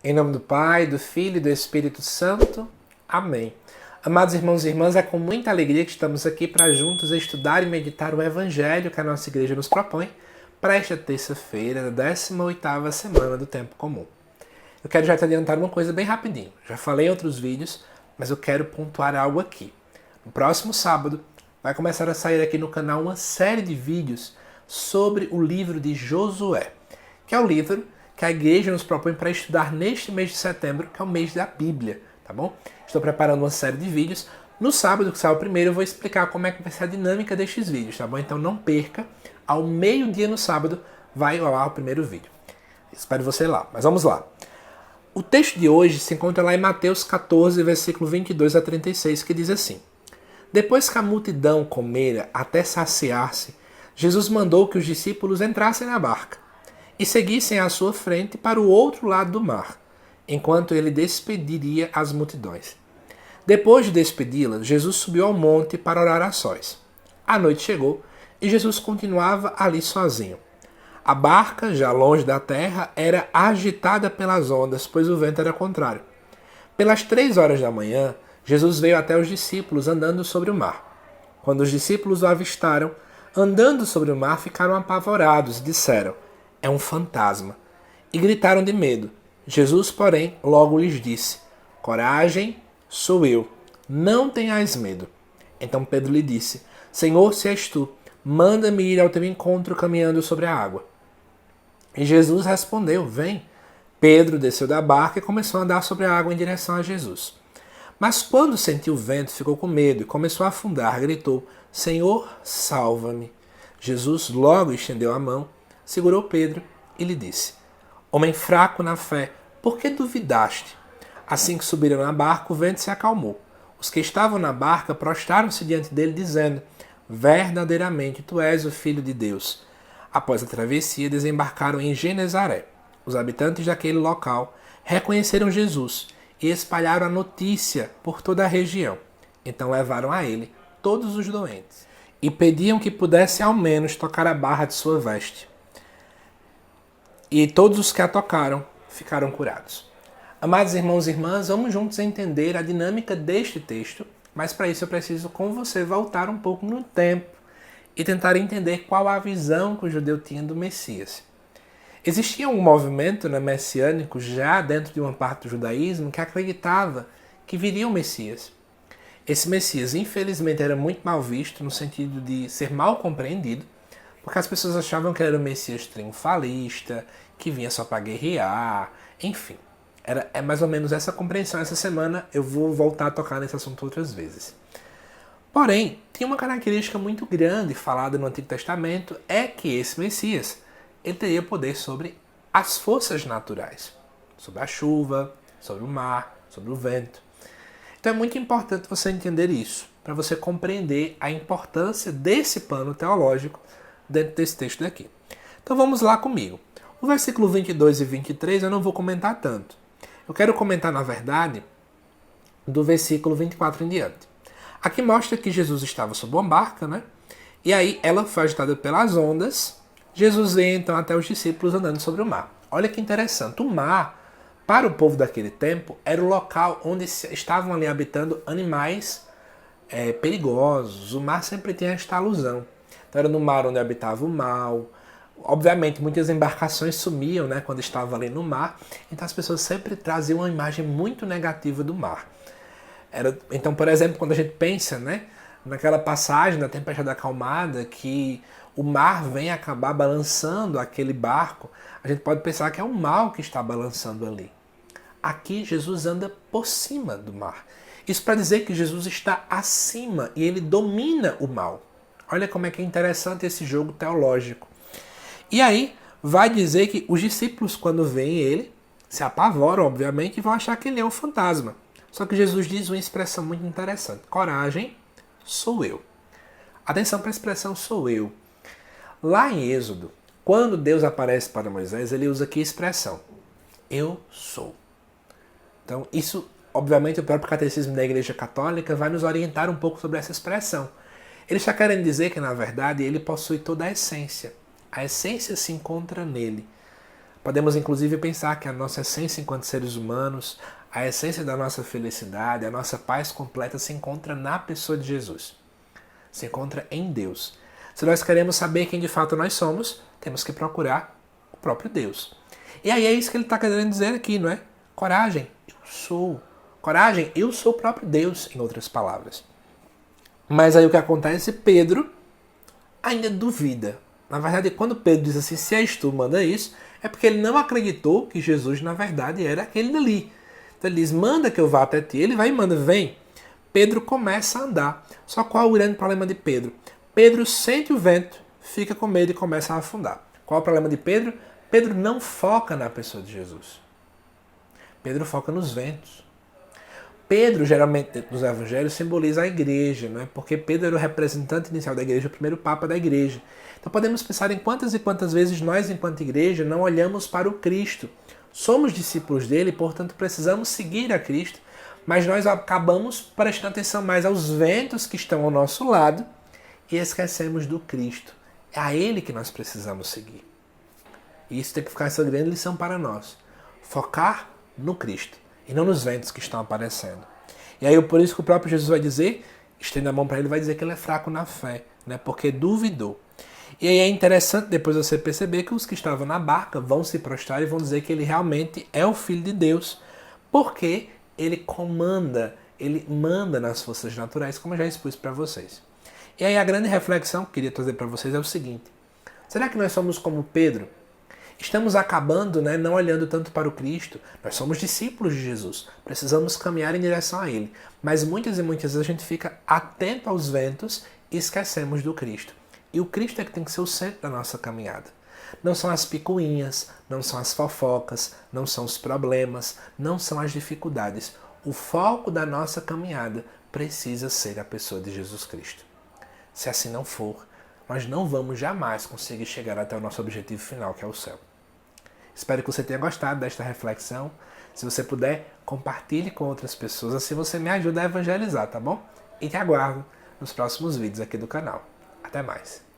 Em nome do Pai, do Filho e do Espírito Santo. Amém. Amados irmãos e irmãs, é com muita alegria que estamos aqui para juntos estudar e meditar o Evangelho que a nossa igreja nos propõe para esta terça-feira da 18ª semana do Tempo Comum. Eu quero já te adiantar uma coisa bem rapidinho. Já falei em outros vídeos, mas eu quero pontuar algo aqui. No próximo sábado, vai começar a sair aqui no canal uma série de vídeos sobre o livro de Josué, que é o livro que a igreja nos propõe para estudar neste mês de setembro, que é o mês da Bíblia, tá bom? Estou preparando uma série de vídeos. No sábado, que sai o primeiro, eu vou explicar como é que vai ser a dinâmica destes vídeos, tá bom? Então não perca, ao meio-dia no sábado vai rolar o primeiro vídeo. Espero você lá, mas vamos lá. O texto de hoje se encontra lá em Mateus 14, versículo 22 a 36, que diz assim: Depois que a multidão comera até saciar-se, Jesus mandou que os discípulos entrassem na barca e seguissem à sua frente para o outro lado do mar, enquanto ele despediria as multidões. Depois de despedi-las, Jesus subiu ao monte para orar a sós. A noite chegou e Jesus continuava ali sozinho. A barca, já longe da terra, era agitada pelas ondas, pois o vento era contrário. Pelas 3 horas da manhã, Jesus veio até os discípulos andando sobre o mar. Quando os discípulos o avistaram, andando sobre o mar, ficaram apavorados e disseram: É um fantasma. E gritaram de medo. Jesus, porém, logo lhes disse: Coragem, sou eu. Não tenhais medo. Então Pedro lhe disse: Senhor, se és tu, manda-me ir ao teu encontro caminhando sobre a água. E Jesus respondeu: Vem. Pedro desceu da barca e começou a andar sobre a água em direção a Jesus. Mas quando sentiu o vento, ficou com medo e começou a afundar. Gritou: Senhor, salva-me. Jesus logo estendeu a mão, segurou Pedro e lhe disse: Homem fraco na fé, por que duvidaste? Assim que subiram na barca, o vento se acalmou. Os que estavam na barca prostraram-se diante dele, dizendo: Verdadeiramente tu és o Filho de Deus. Após a travessia, desembarcaram em Genezaré. Os habitantes daquele local reconheceram Jesus e espalharam a notícia por toda a região. Então levaram a ele todos os doentes e pediam que pudesse ao menos tocar a barra de sua veste. E todos os que a tocaram ficaram curados. Amados irmãos e irmãs, vamos juntos entender a dinâmica deste texto, mas para isso eu preciso com você voltar um pouco no tempo e tentar entender qual a visão que o judeu tinha do Messias. Existia um movimento messiânico já dentro de uma parte do judaísmo que acreditava que viria o Messias. Esse Messias, infelizmente, era muito mal visto no sentido de ser mal compreendido, porque as pessoas achavam que ele era um Messias triunfalista, que vinha só para guerrear, enfim. É mais ou menos essa compreensão. Essa semana eu vou voltar a tocar nesse assunto outras vezes. Porém, tinha uma característica muito grande falada no Antigo Testamento, é que esse Messias ele teria poder sobre as forças naturais, sobre a chuva, sobre o mar, sobre o vento. Então é muito importante você entender isso, para você compreender a importância desse plano teológico dentro desse texto daqui. Então vamos lá comigo. O versículo 22 e 23 eu não vou comentar tanto. Eu quero comentar, na verdade, do versículo 24 em diante. Aqui mostra que Jesus estava sob uma barca, né? E aí ela foi agitada pelas ondas. Jesus veio então até os discípulos andando sobre o mar. Olha que interessante. O mar, para o povo daquele tempo, era o local onde estavam ali habitando animais perigosos. O mar sempre tinha esta alusão. Então era no mar onde habitava o mal. Obviamente, muitas embarcações sumiam, né, quando estavam ali no mar. Então as pessoas sempre traziam uma imagem muito negativa do mar. Então, por exemplo, quando a gente pensa, né, naquela passagem da tempestade acalmada, que o mar vem acabar balançando aquele barco, a gente pode pensar que é o mal que está balançando ali. Aqui Jesus anda por cima do mar. Isso para dizer que Jesus está acima e ele domina o mal. Olha como é que é interessante esse jogo teológico. E aí vai dizer que os discípulos, quando veem ele, se apavoram, obviamente, e vão achar que ele é um fantasma. Só que Jesus diz uma expressão muito interessante. Coragem, sou eu. Atenção para a expressão sou eu. Lá em Êxodo, quando Deus aparece para Moisés, ele usa aqui a expressão eu sou. Então isso, obviamente, o próprio catecismo da Igreja Católica vai nos orientar um pouco sobre essa expressão. Ele está querendo dizer que, na verdade, ele possui toda a essência. A essência se encontra nele. Podemos inclusive pensar que a nossa essência enquanto seres humanos, a essência da nossa felicidade, a nossa paz completa se encontra na pessoa de Jesus. Se encontra em Deus. Se nós queremos saber quem de fato nós somos, temos que procurar o próprio Deus. E aí é isso que ele está querendo dizer aqui, não é? Coragem, eu sou. Coragem, eu sou o próprio Deus, em outras palavras. Mas aí o que acontece? Pedro ainda duvida. Na verdade, quando Pedro diz assim, se és tu, manda isso, é porque ele não acreditou que Jesus, na verdade, era aquele dali. Então ele diz, manda que eu vá até ti. Ele vai e manda, vem. Pedro começa a andar. Só qual é o grande problema de Pedro? Pedro sente o vento, fica com medo e começa a afundar. Qual é o problema de Pedro? Pedro não foca na pessoa de Jesus. Pedro foca nos ventos. Pedro, geralmente, dentro dos evangelhos, simboliza a igreja, não é? Porque Pedro era o representante inicial da igreja, o primeiro papa da igreja. Então podemos pensar em quantas e quantas vezes nós, enquanto igreja, não olhamos para o Cristo. Somos discípulos dele, portanto precisamos seguir a Cristo, mas nós acabamos prestando atenção mais aos ventos que estão ao nosso lado e esquecemos do Cristo. É a ele que nós precisamos seguir. E isso tem que ficar essa grande lição para nós. Focar no Cristo e não nos ventos que estão aparecendo. E aí por isso que o próprio Jesus vai dizer, estende a mão para ele, vai dizer que ele é fraco na fé, né? Porque duvidou. E aí é interessante depois você perceber que os que estavam na barca vão se prostrar e vão dizer que ele realmente é o Filho de Deus, porque ele comanda, ele manda nas forças naturais, como eu já expus para vocês. E aí a grande reflexão que eu queria trazer para vocês é o seguinte, será que nós somos como Pedro? Estamos acabando, né, não olhando tanto para o Cristo. Nós somos discípulos de Jesus. Precisamos caminhar em direção a Ele. Mas muitas e muitas vezes a gente fica atento aos ventos e esquecemos do Cristo. E o Cristo é que tem que ser o centro da nossa caminhada. Não são as picuinhas, não são as fofocas, não são os problemas, não são as dificuldades. O foco da nossa caminhada precisa ser a pessoa de Jesus Cristo. Se assim não for, nós não vamos jamais conseguir chegar até o nosso objetivo final, que é o céu. Espero que você tenha gostado desta reflexão. Se você puder, compartilhe com outras pessoas, assim você me ajuda a evangelizar, tá bom? E te aguardo nos próximos vídeos aqui do canal. Até mais!